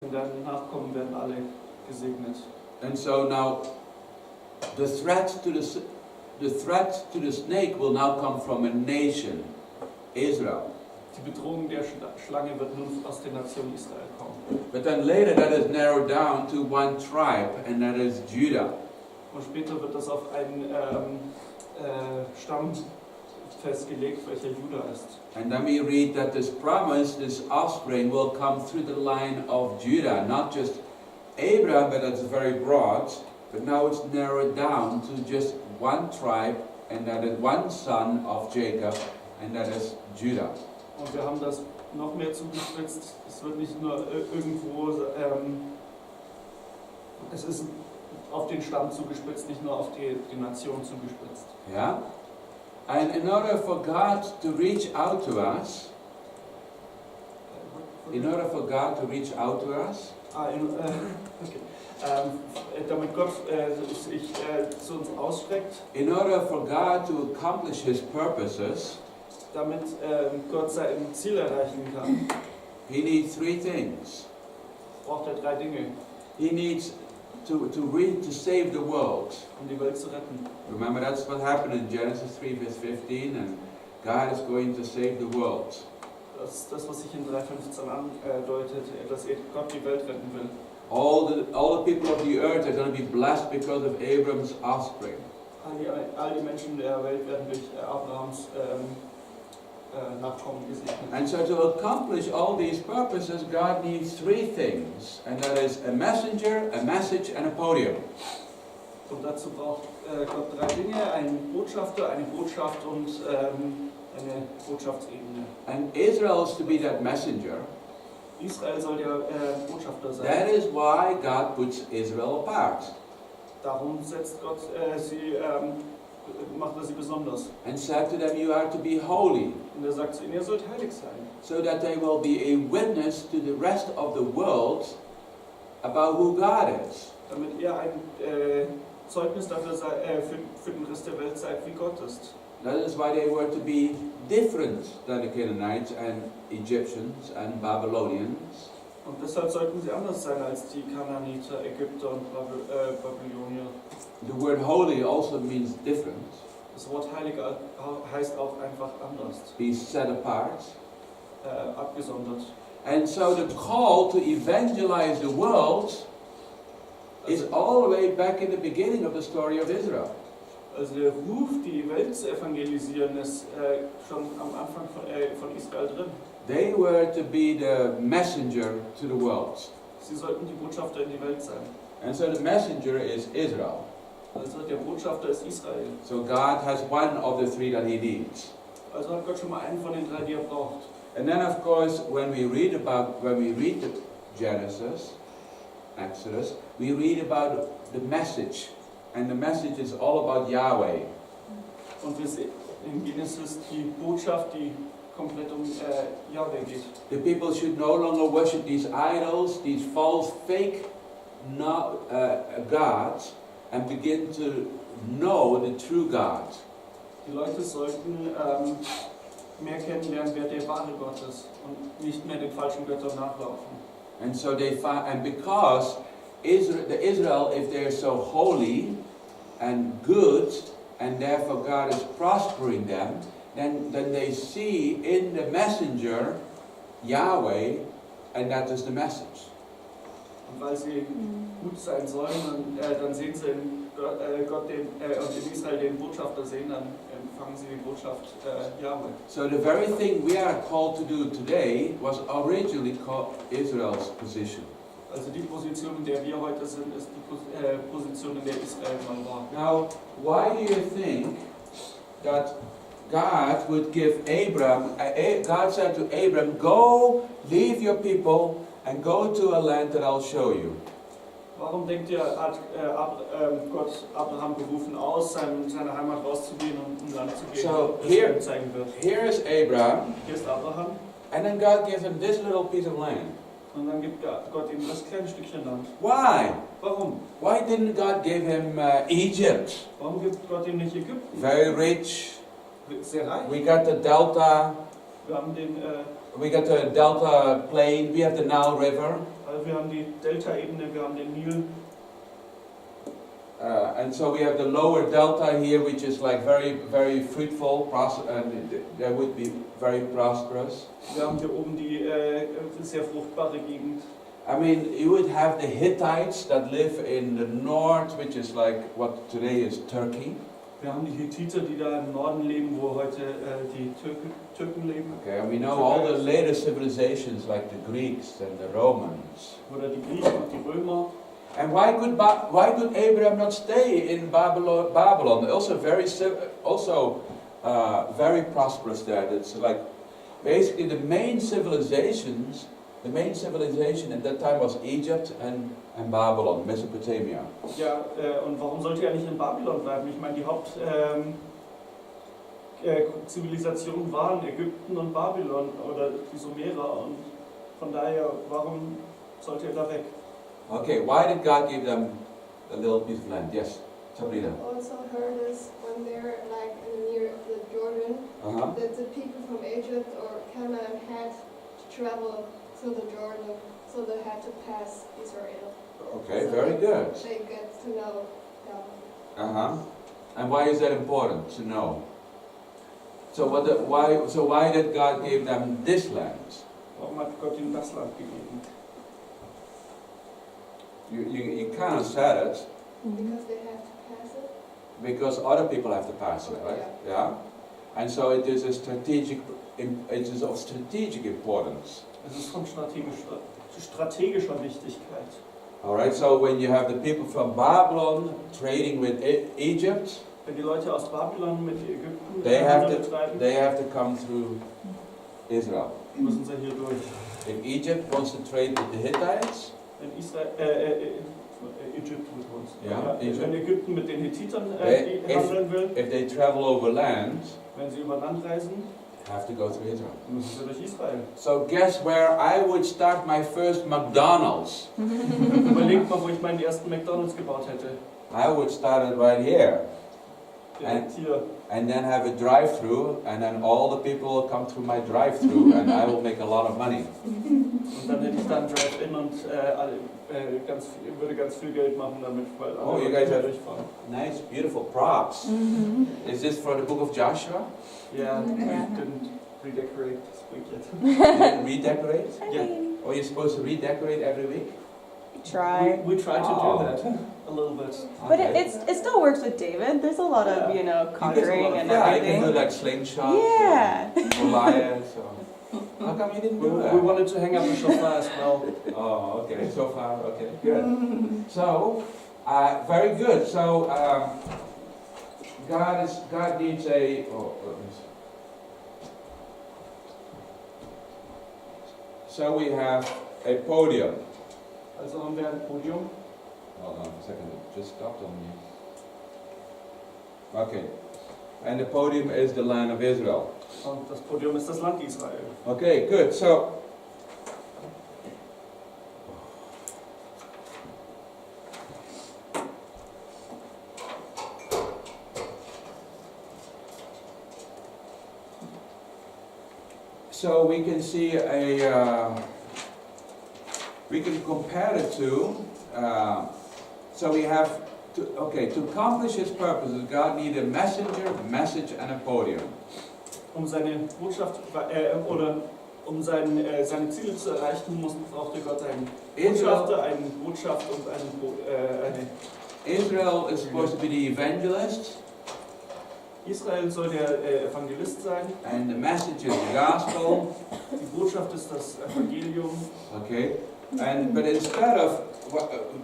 deine Nachkommen werden alle gesegnet. And so now, the threat to the snake will now come from a nation, Israel. Die Bedrohung der Schlange wird nun aus der Nation Israel kommen. But then later that is narrowed down to one tribe, and that is Judah. Und später wird das auf einen Stamm festgelegt, welcher Judah ist. And then we read that this promise, this offspring, will come through the line of Judah, not just Abraham, but that's very broad, but now it's narrowed down to just one tribe, and that is one son of Jacob, and that is Judah. Und wir haben das noch mehr zugespitzt. Es wird nicht nur irgendwo, es ist auf den Stamm zugespitzt, nicht nur auf die Nation zugespitzt. Yeah? And in order for God to reach out to us, Okay. Damit Gott sich zu uns ausstreckt, in order for God to accomplish His purposes, damit Gott sein Ziel erreichen kann, He needs three things. braucht er drei Dinge, He needs to save the world. die Welt zu retten. Remember, that's what happened in Genesis 3 verse 15, and God is going to save the world. Das ist das, was sich in 3,15 andeutet, dass Gott die Welt retten will. All the people of the earth are going to be blessed because of Abram's offspring. All die Menschen der Welt werden durch Abrahams Nachkommen gesegnet. And so to accomplish all these purposes, God needs three things, and that is a messenger, a message, and a podium. Und dazu braucht Gott drei Dinge, einen Botschafter, eine Botschaft und eine Botschaftsebene. And Israel is to be that messenger. Israel soll der Botschafter sein. That is why God puts Israel apart. Darum setzt Gott macht er sie besonders. And said to them, you are to be holy, Und er sagt zu ihnen, ihr sollt heilig sein. so that they will be a witness to the rest of the world about who God is. Damit ihr ein Zeugnis dafür für den Rest der Welt seid, wie Gott ist. That is why they were to be different than the Canaanites and Egyptians and Babylonians. Und deshalb sollten sie anders sein als die Kanaaniter, Ägypter und Babylonier. The word holy also means different. Das Wort heilig heißt auch einfach anders. Be set apart. Abgesondert. And so the call to evangelize the world is all the way back in the beginning of the story of Israel. Also der Ruf, die Welt zu evangelisieren, ist schon am Anfang von Israel drin. They were to be the messenger to the world. Sie sollten die Botschafter in die Welt sein. And so the messenger is Israel. Also der Botschafter ist Israel. So God has one of the three that He needs. Also hat Gott schon mal einen von den drei, die er braucht. And then of course when we read the Genesis, Exodus, we read about the message. And the message is all about Yahweh. Und wir sehen in Genesis die Botschaft, die komplett Yahweh geht. The people should no longer worship these idols, these false, fake gods, and begin to know the true God. Die Leute sollten mehr kennenlernen, wer der wahre Gott ist und nicht mehr den falschen Göttern nachlaufen. And so because Israel, if they're so holy and good, and therefore God is prospering them, then they see in the messenger Yahweh, and that is the message. Und weil sie gut sein sollen, dann sehen sie in Gott und in Israel den Botschafter sehen, dann empfangen sie die Botschaft Yahweh. So the very thing we are called to do today was originally called Israel's position. Also die Position, in der wir heute sind, ist die Position, in der Israel mal war. Now, why do you think that God would give God said to Abram, go, leave your people, and go to a land that I'll show you? Warum denkt ihr, hat Gott Abraham berufen, aus seiner Heimat rauszugehen und ein Land zu gehen, das er ihm zeigen wird? Here is Abraham, Hier ist Abraham. And then God gives him this little piece of land. Und dann gibt Gott ihm das kleine Stückchen Land. Why? Warum? Why didn't God give him Egypt? Warum gibt Gott ihm nicht Ägypten? Very rich. Sehr reich. We got the Delta. Wir haben We got the Delta Plain. We have the Nile River. Wir haben die Delta-Ebene, wir haben den Nil. And so we have the lower delta here, which is like very fruitful, and that would be very prosperous. Wir haben hier oben die sehr fruchtbare Gegend. I mean, you would have the Hittites that live in the north, which is like what today is Turkey. Wir haben die Hittiter, die da im Norden leben, wo heute die Türken leben. Okay, and we know all the later civilizations like the Greeks and the Romans. Oder die Griechen und die Römer. And why could Abraham not stay in Babylon? Also very prosperous there. It's like basically the main civilization at that time was Egypt and Babylon, Mesopotamia. Ja, und warum sollte er nicht in Babylon bleiben? Ich meine, die Hauptzivilisationen waren Ägypten und Babylon oder die Sumerer und von daher, warum sollte er da weg? Okay, why did God give them a little piece of land? Yes, Sabrina. I also heard this when they're like near the Jordan, that the people from Egypt or Canaan had to travel to the Jordan, so they had to pass Israel. Okay, so very good. They get to know God. And why is that important to know? So why did God give them this land? Warum hat Gott ihnen das Land gegeben? You kind of said it. Because they have to pass it? Because other people have to pass it, right? Yeah. And so it is of strategic importance. Es ist von strategischer Wichtigkeit. Alright, so when you have the people from Babylon trading with Egypt, wenn die Leute aus Babylon mit Ägypten betreiben, they have to come through Israel. Müssen sie hier durch. If Egypt wants to trade with the Hittites, wenn Ägypten mit uns. Yeah, Egypt. Wenn Ägypten mit den Hittitern handeln will, if they travel over land, wenn sie über Land reisen, have to go through Israel. müssen sie durch Israel. So guess where I would start my first McDonald's? Überlegt mal, wo ich meinen ersten McDonald's gebaut hätte. I would start it right here. Direkt hier. And then have a drive-through, and then all the people will come through my drive-through, and I will make a lot of money. Und dann hätte ich dann Drive-In und würde ganz viel Geld machen damit, weil alle you guys have durchfahren. Nice, beautiful props. Is this for the book of Joshua? Yeah, we didn't redecorate this week yet. You didn't redecorate? Yeah. Or you're supposed to redecorate every week? Try. We try to do that a little bit. But it still works with David. There's a lot of, conquering and I everything. can do like slingshots. Yeah. Goliath. How come you didn't do that? We wanted to hang up a shofar as well. Oh, okay. So far, okay, good. So, very good. So, God needs a. So we have a podium. Also haben wir ein Podium. Hold on a second, it just stopped on me. Okay. And the podium is the land of Israel. Und das Podium ist das Land Israel. Okay, good. So we can see we can compare the two. So we have to accomplish His purposes, God needed a messenger, a message, and a podium. Seine Botschaft seine Ziele zu erreichen, brauchte Gott einen Botschafter, eine Botschaft und eine. Israel is supposed to be the evangelist. Israel soll der Evangelist sein. And the message is the gospel. Die Botschaft ist das Evangelium. Okay. But instead of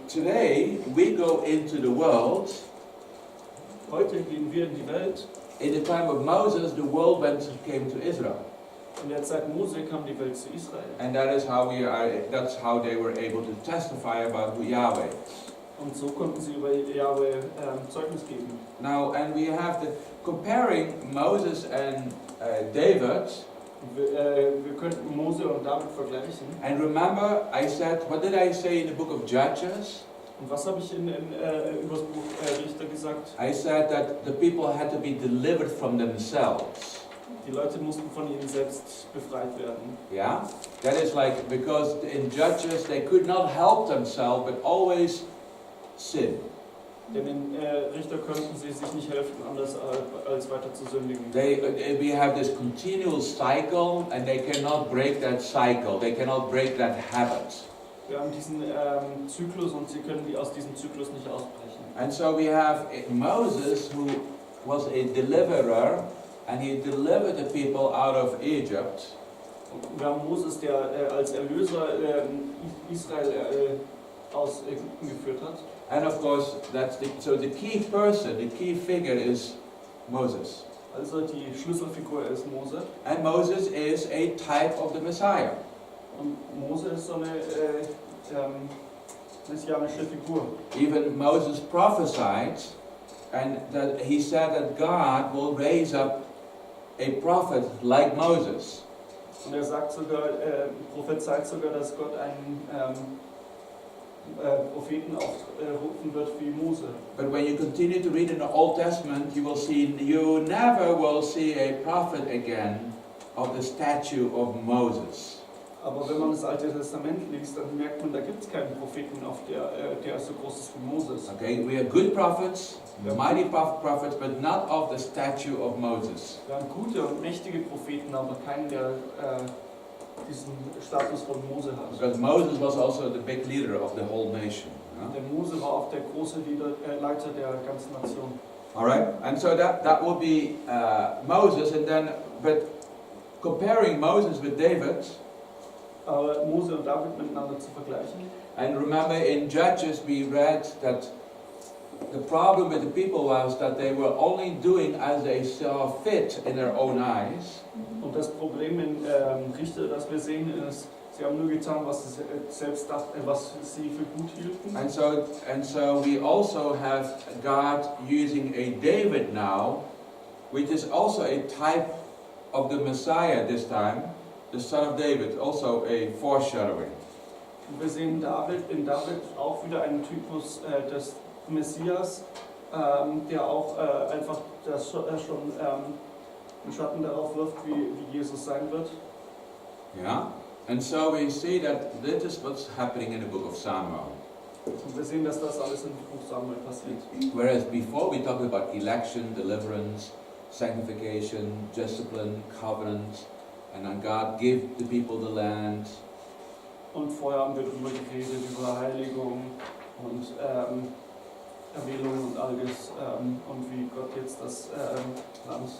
today, we go into the world. Heute gehen wir in die Welt. In the time of Moses, the world came to Israel. In der Zeit Mose kam die Welt zu Israel. And that is how that's how they were able to testify about Yahweh. Und so konnten sie über Yahweh Zeugnis geben. Now, and we have comparing Moses and David. Wir könnten Mose und David vergleichen. And remember, I said, what did I say in the book of Judges? Und was habe ich über das Buch Richter gesagt? I said that the people had to be delivered from themselves. Die Leute mussten von ihnen selbst befreit werden. Yeah? That is like, because in Judges they could not help themselves but always sin. Denn in Richter konnten sie sich nicht helfen, anders als weiter zu sündigen. We have this continual cycle and they cannot break that cycle. They cannot break that habit. Wir haben diesen Zyklus und sie können aus diesem Zyklus nicht ausbrechen. And so we have Moses, who was a deliverer, and he delivered the people out of Egypt. Und wir haben Moses, der als Erlöser Israel aus Ägypten geführt hat. And of course, so the key person, the key figure is Moses. Also die Schlüsselfigur ist Mose. And Moses is a type of the Messiah. Und Mose ist so eine messianische Figur. Even Moses prophesied, and that he said that God will raise up a prophet like Moses. Und er sagt sogar, prophezeit sogar, dass Gott einen Propheten aufrufen wird wie Mose. But when you continue to read in the Old Testament, you never will see a prophet again of the stature of Moses. Aber wenn man das Alte Testament liest, dann merkt man, da gibt es keinen Propheten, der so groß ist wie Moses. Okay, we are good prophets, mighty prophets, but not of the stature of Moses. Wir haben gute und mächtige Propheten, aber keinen, der diesen Status von Mose hat. Because Moses was also the big leader of the whole nation. Denn Mose war auch der große Leiter der ganzen Nation. All right, and so that would be Moses, and then, but comparing Moses with David. Aber Mose und David miteinander zu vergleichen. And remember, in Judges we read that the problem with the people was that they were only doing as they saw fit in their own eyes. Und das Problem in Richter, das wir sehen, ist, sie haben nur getan, was sie selbst dachten, was sie für gut hielten. And so we also have God using a David now, which is also a type of the Messiah this time, the son of David, also a foreshadowing. Und wir sehen in David auch wieder einen Typus des Messias, der auch einfach schon einen Schatten darauf wirft, wie Jesus sein wird. Yeah, and so we see that this is what's happening in the book of Samuel. Und wir sehen, dass das alles im Buch Samuel passiert. Whereas before we talked about election, deliverance, sanctification, discipline, covenant, and then God give the people the land. Und vorher haben wir darüber geredet, über Heiligung und Erwählung und alles und wie Gott jetzt das Land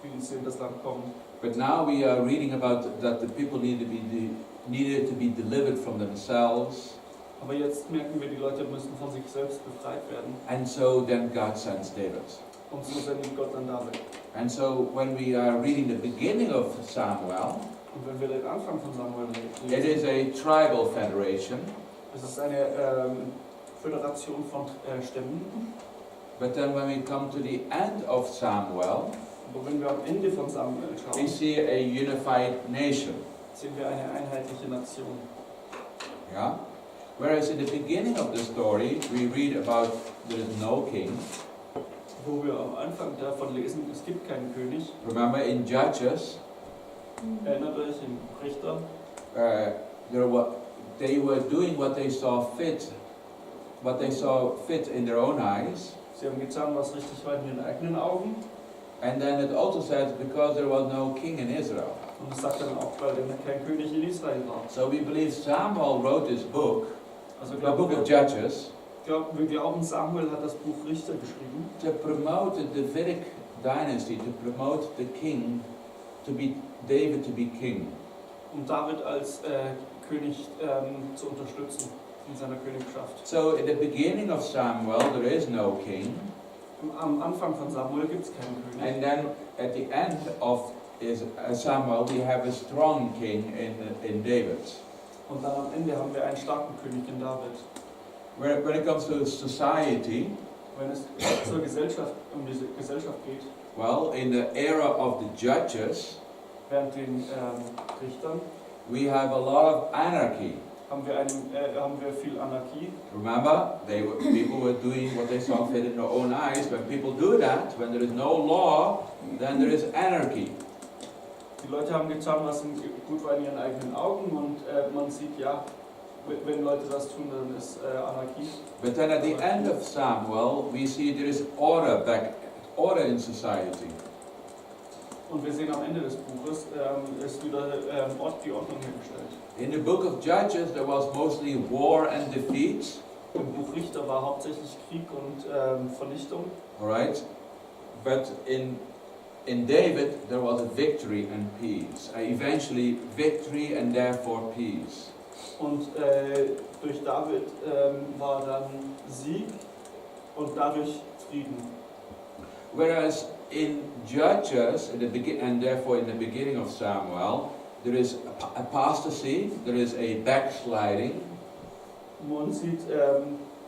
wie sie in das Land kommen. But now we are reading about that the people needed to be delivered from themselves. Aber jetzt merken wir, die Leute müssen von sich selbst befreit werden. And so then God sends David. Und so sendet Gott dann David. And so when we are reading the beginning of Samuel, und wenn wir den Anfang von Samuel lesen, it is a tribal federation. Es ist eine Föderation von Stämmen. But then when we come to the end of Samuel, aber wenn wir am Ende von Samuel we schauen, see a unified nation. sehen wir eine einheitliche Nation. Yeah? Whereas in the beginning of the story, we read about there is no king. Wo wir am Anfang davon lesen, es gibt keinen König. Remember in Judges, Erinnert euch in Richter, they were doing what they saw fit in their own eyes. sie haben getan, was richtig war in ihren eigenen Augen. And then it also says because there was no king in Israel. Und es sagt dann auch, weil kein König in Israel war. So we believe Samuel wrote this book, Also the book of Judges, wir glauben, Samuel hat das Buch Richter geschrieben, to promote the Davidic dynasty, to promote the king, David to be king. David als König zu unterstützen in seiner Königschaft. So in the beginning of Samuel there is no king. Am Anfang von Samuel gibt es keinen König. And then at the end of Samuel we have a strong king in David. Und dann am Ende haben wir einen starken König in David. When it comes to society, wenn es zur Gesellschaft, diese Gesellschaft geht, well, in the era of the judges, während den Richtern, we have a lot of anarchy. haben wir viel Anarchie. Remember, people were doing what they saw fit in their own eyes. When people do that, when there is no law, then there is anarchy. Die Leute haben getan, was gut war in ihren eigenen Augen und man sieht, ja, wenn Leute das tun, dann ist Anarchie. But then at the end of Samuel, we see there is order in society. Und wir sehen am Ende des Buches, ist wieder die Ordnung hergestellt. In the book of Judges, there was mostly war and defeat. Im Buch Richter war hauptsächlich Krieg und Vernichtung. Alright? But in David, there was a victory and peace. Eventually, victory and therefore peace. Und durch David war dann Sieg und dadurch Frieden. Whereas in Judges, and therefore in the beginning of Samuel, there is apostasy, there is a backsliding. Man sieht,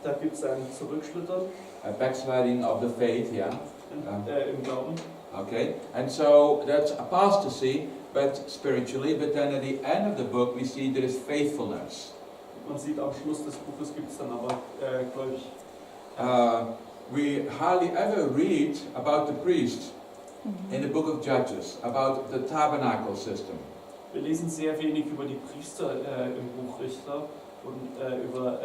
da gibt es ein Zurückschlittern. A backsliding of the faith, yeah. Im Glauben. Okay, and so that's apostasy, but spiritually, but then at the end of the book we see there is faithfulness. Man sieht am Schluss des Buches gibt es dann aber gläubig. We hardly ever read about the priest in the book of Judges, about the tabernacle system. Wir lesen sehr wenig über die Priester im Buch Richter und über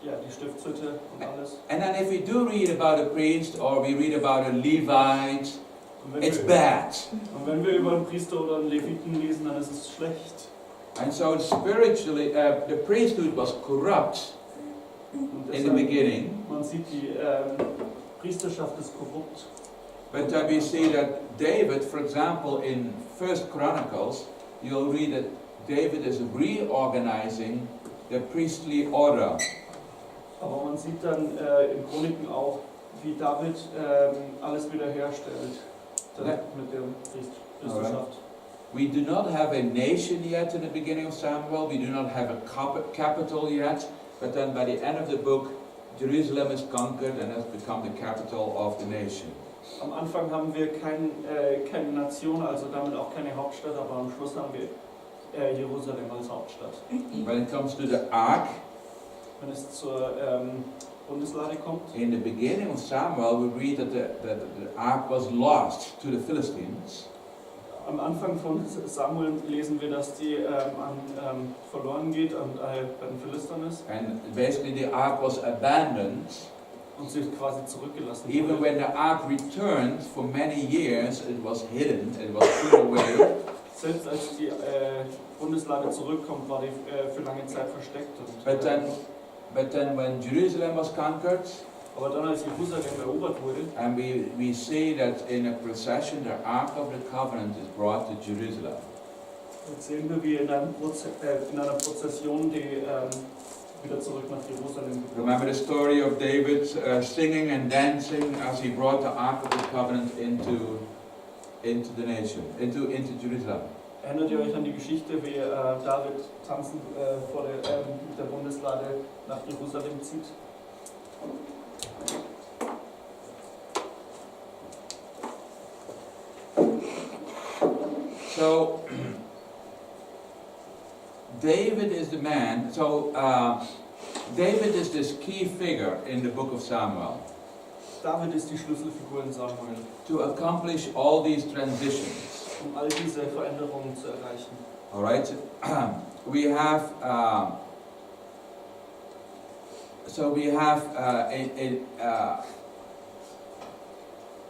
die Stiftshütte und alles. And then if we do read about a priest or we read about a Levite, it's bad. Und wenn wir über einen Priester oder einen Leviten lesen, dann ist es schlecht. And so spiritually, the priesthood was corrupt in the beginning. Man sieht, die Priesterschaft ist korrupt. But we see that David, for example, in 1 Chronicles, you'll read that David is reorganizing the priestly order. Aber man sieht dann in Chroniken auch, wie David alles wiederherstellt mit der Priesterschaft. We do not have a nation yet in the beginning of Samuel. We do not have a capital yet. But then by the end of the book, Jerusalem is conquered and has become the capital of the nation. Am Anfang haben wir keine Nation, also damit auch keine Hauptstadt, aber am Schluss haben wir Jerusalem als Hauptstadt. When it comes to the ark, wenn es zur Bundeslade kommt, in the beginning of Samuel, we read that the ark was lost to the Philistines. Am Anfang von Samuel lesen wir, dass die verloren geht und bei den Philistern ist. And basically the ark was abandoned. Und sie quasi zurückgelassen wurde. Even when the ark returned for many years, it was hidden, it was put away. Selbst als die Bundeslade zurückkommt, war die für lange Zeit versteckt. Und, but then when Jerusalem was conquered, aber dann als Jerusalem erobert wurde, and we see that in a procession the Ark of the Covenant is brought to Jerusalem. Jetzt sehen wir, wie in einer Prozession die wieder zurück nach Jerusalem gekommen. Remember the story of David singing and dancing as he brought the Ark of the Covenant into the nation, into Jerusalem. Erinnert ihr euch an die Geschichte, wie David tanzend mit der Bundeslade nach Jerusalem zieht? So David is the man. So David is this key figure in the book of Samuel. David ist die Schlüsselfigur in Samuel. To accomplish all these transitions. All diese Veränderungen zu erreichen. All right. We have.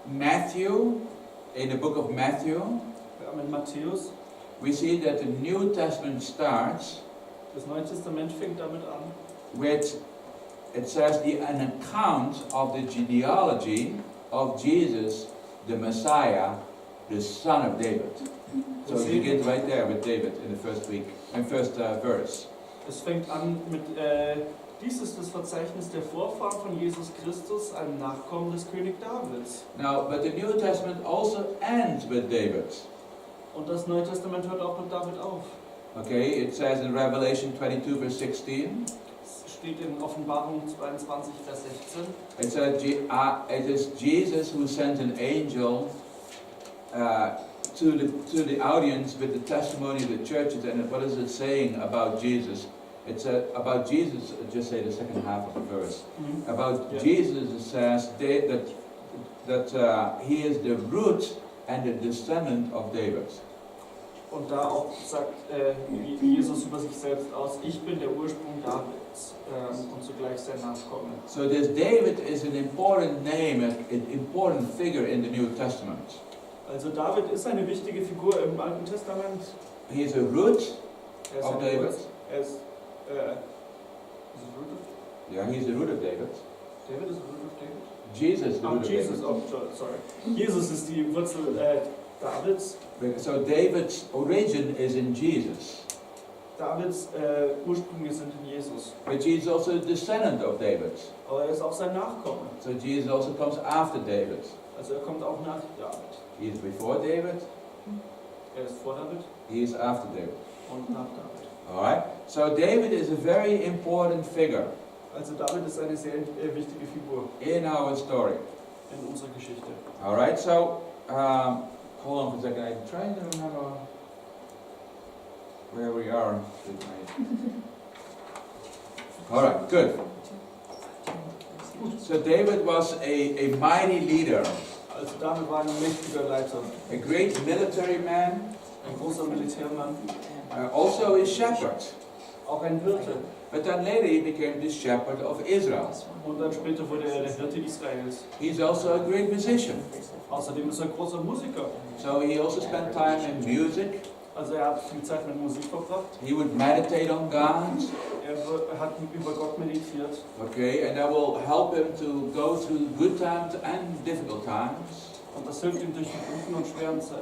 Matthew, in the book of Matthew, in Matthäus, we see that the New Testament starts. Das Neue Testament fängt damit an. With, it says, an account of the genealogy of Jesus, the Messiah, the son of David. So it begins right there with David in the first verse. Es fängt an mit dies ist das Verzeichnis der Vorfahren von Jesus Christus, einem Nachkommen des König Davids. Now, but the New Testament also ends with David. Und das Neue Testament hört auch mit David auf. Okay, it says in Revelation 22 verse 16. Es steht in Offenbarung 22 Vers 16. It says it is Jesus who sent an angel to the audience with the testimony of the churches. And what is it saying about Jesus? It's about Jesus. Just say the second half of the verse. About Yeah. Jesus, it says that he is the root and the descendant of David. Und da auch sagt Jesus über sich selbst aus, ich bin der Ursprung Davids und zugleich sein Nachkomme. So this David is an important name, an important figure in the New Testament. Also David ist eine wichtige Figur im Alten Testament. He is a root Er ist of eine David. Er ist, Yeah, he's the root of David. David ist the root of David? Jesus is the root of Jesus, David. sorry. Jesus ist die Wurzel Davids. So David's origin is in Jesus. Davids Ursprünge sind in Jesus. But Jesus is also a descendant of David. Aber er ist auch sein Nachkomme. So Jesus also comes after David. Also er kommt auch nach David. He is before David, Er ist vor David he is after David. und nach David. Alright? So David is a very important figure Also David ist eine sehr wichtige Figur in our story. in unserer Geschichte. Alright, so hold on for a second. I'm trying to remember where we are. Alright, good. So David was a mighty leader, Also David war ein mächtiger Leiter, a great military man, ein großer Militärmann, also a shepherd. auch ein Hirte. But then later he became the shepherd of Israel. Und dann später wurde er der Hirte Israels. He's also a great musician. Außerdem ist er ein großer Musiker. So he also spent time in music. Also er hat viel Zeit mit Musik verbracht. He would meditate on God. Er hat über Gott meditiert. Okay, and that will help him to go through good times and difficult times. Und das hilft ihm durch die guten und schweren Zeiten,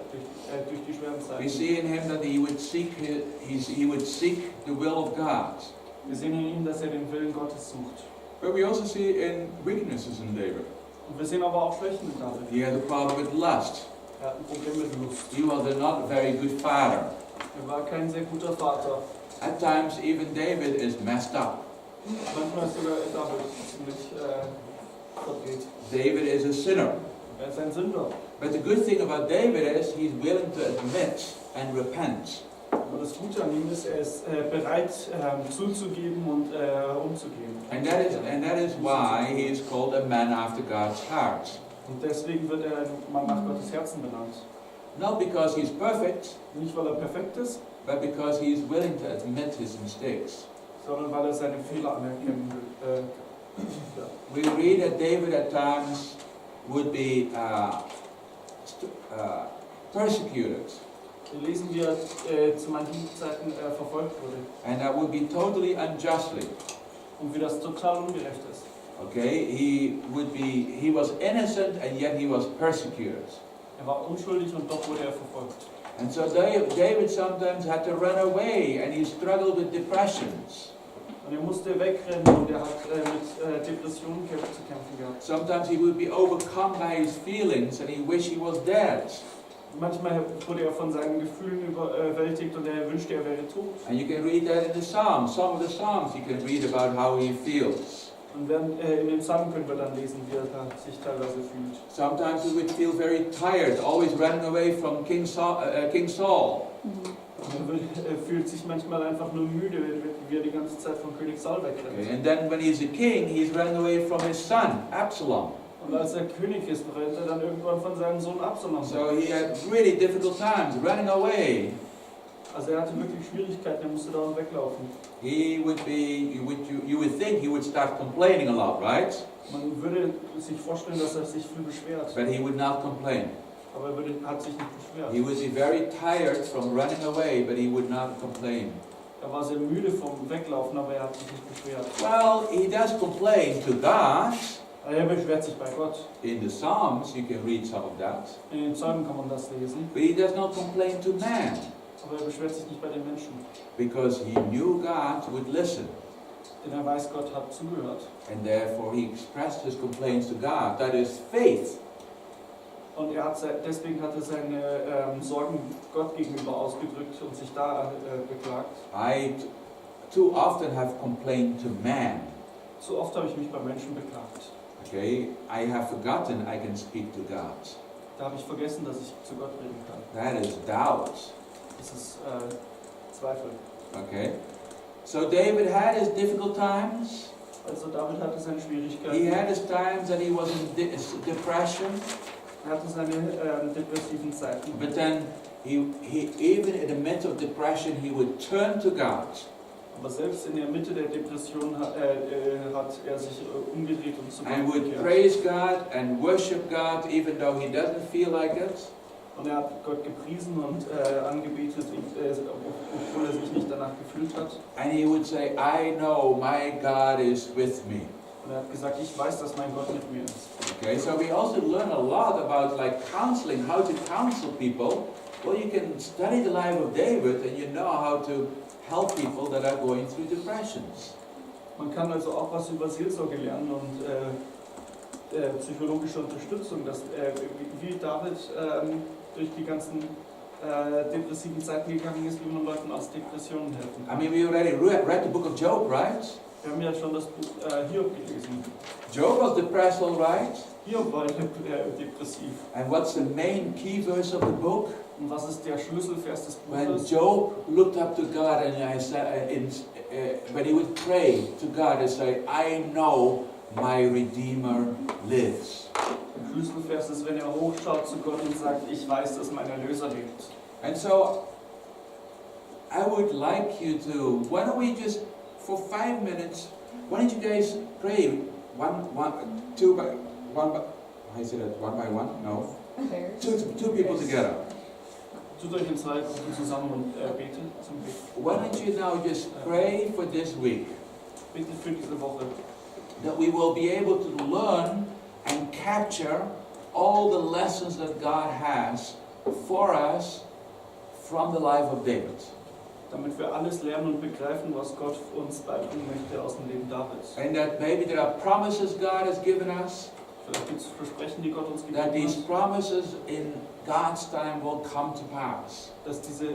durch die schweren We Zeiten. see in him that he would seek the will of God. Wir sehen in ihm, dass er den Willen Gottes sucht. But we also see in weaknesses in David. Und wir sehen aber auch Schwächen in David. He had a problem with lust. Er hat ein Problem mit Lust. He was not a very good father. Er war kein sehr guter Vater. At times even David is messed up. Manchmal ist sogar David ziemlich verdreht. David is a sinner. Er ist ein Sünder. But the good thing about David is he's willing to admit and repent. Aber das Gute an ihm ist, er ist bereit zuzugeben und umzugehen. And that is why he is called a man after God's heart. Und deswegen wird er ein Mann nach Gottes Herzen benannt. Not because he's perfect, Nicht, weil er perfekt ist, but because he is willing to admit his mistakes. sondern weil er seine Fehler anerkennen will. Ja. We read that David at times would be persecuted, Lesen wir zu manchen Zeiten verfolgt wurde. and that would be totally unjustly. Und wie das total ungerecht ist. Okay, he was innocent and yet he was persecuted. Er war unschuldig und doch wurde er verfolgt. And so David sometimes had to run away and he struggled with depressions. Und er musste wegrennen und er hat mit Depressionen zu kämpfen gehabt. Sometimes he would be overcome by his feelings and he wished he was dead. Manchmal wurde er von seinen Gefühlen überwältigt und er wünschte, er wäre tot. And you can read that in the Psalms. Some of the Psalms you can read about how he feels. Und in den Psalmen können wir dann lesen, wie er sich teilweise fühlt. Sometimes he would feel very tired, always running away from King Saul. Er fühlt sich manchmal einfach nur müde, wie er die ganze Zeit von König Saul wegrennt. Okay, and then when he's a king, he's running away from his son, Absalom. Und als er König ist, rennt er dann irgendwann von seinem Sohn Absalom weg. So he had really difficult times running away. Also er hatte wirklich Schwierigkeiten, er musste dauernd weglaufen. He would be, you would think he would start complaining a lot, right? Man würde sich vorstellen, dass er sich viel beschwert, But he would not complain. aber hat sich nicht beschwert. He would be very tired from running away, but he would not complain. Er war sehr müde vom Weglaufen, aber er hat sich nicht beschwert. Well, he does complain to God. Er beschwert sich bei Gott. In the Psalms, you can read some of that. In den Psalmen kann man das lesen. But he does not complain to man, Aber er beschwert sich nicht bei den Menschen. because he knew God would listen. Denn er weiß, Gott hat zugehört. And therefore he expressed his complaints to God. That is faith. Und deswegen hat er seine Sorgen Gott gegenüber ausgedrückt und sich da beklagt. I too often have complained to man. So oft habe ich mich bei Menschen beklagt. Okay, I have forgotten I can speak to God. Da habe ich vergessen, dass ich zu Gott reden kann. That is doubt. Das ist Zweifel. Okay, So David had his difficult times. Also David hatte seine Schwierigkeiten. He had his times that he was in depression. Er hatte seine depressiven Zeiten. But then he even in the midst of depression he would turn to God. Aber selbst in der Mitte der Depression hat er sich umgedreht und zu Gott And would gekehrt. praise God and worship God even though he doesn't feel like it. Und er hat Gott gepriesen und angebetet, obwohl er sich nicht danach gefühlt hat. And he would say, I know my God is with me. Und er hat gesagt, ich weiß, dass mein Gott mit mir ist. Okay, so we also learn a lot about like counseling, how to counsel people. Well, you can study the life of David and you know how to help people that are going through depressions. Man kann also auch was über Seelsorge lernen und psychologische Unterstützung, dass, wie David durch die ganzen depressiven Zeiten gegangen ist, wie man Leuten aus Depressionen helfen I kann. mean, we already read the book of Job, right? Wir haben ja schon das Buch Hiob gelesen. Job was depressed, all right? Hiob war depressiv. And what's the main key verse of the book? Und was ist der Schlüsselvers des When Buches? Job looked up to God and when he would pray to God and say, I know my Redeemer lives. Der Schlüsselvers ist, wenn er hochschaut zu Gott und sagt, ich weiß, dass mein Erlöser lebt. And so, I would like you to, why don't we just, for 5 minutes, why don't you guys pray one by one? No. Two people together. Tut euch in zwei Gruppen zusammen und betet zum Beten. Why don't you now just pray for this week? Betet für diese Woche. That we will be able to learn and capture all the lessons that God has for us from the life of David. Damit wir alles lernen und begreifen, was Gott uns beibringen möchte aus dem Leben Davids. And that maybe there are promises God has given us, Vielleicht gibt es Versprechen, die Gott uns that gegeben these hat, promises in God's time will come to pass. dass diese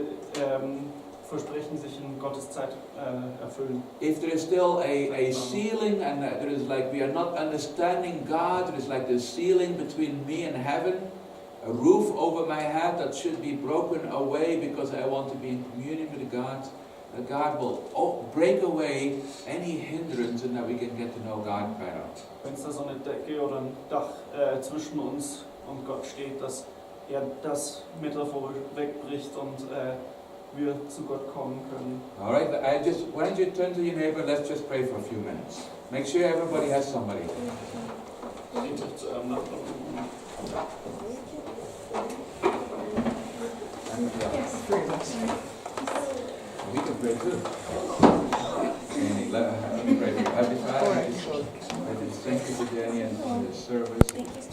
Versprechen sich in Gottes Zeit erfüllen. If there is still a ceiling and there is like we are not understanding God, there is like the ceiling between me and heaven, a roof over my head that should be broken away because I want to be in communion with God, that God will break away any hindrance and that we can get to know God better. Wenn es da so eine Decke oder ein Dach zwischen uns und Gott steht, dass er das metaphorisch wegbricht und wir zu Gott kommen können. All right, why don't you turn to your neighbor, let's just pray for a few minutes. Make sure everybody has somebody. Betet zu eurem Nachbarn. We can pray too. Let me pray for you. Happy Father, I just thank you for Danny and for this service.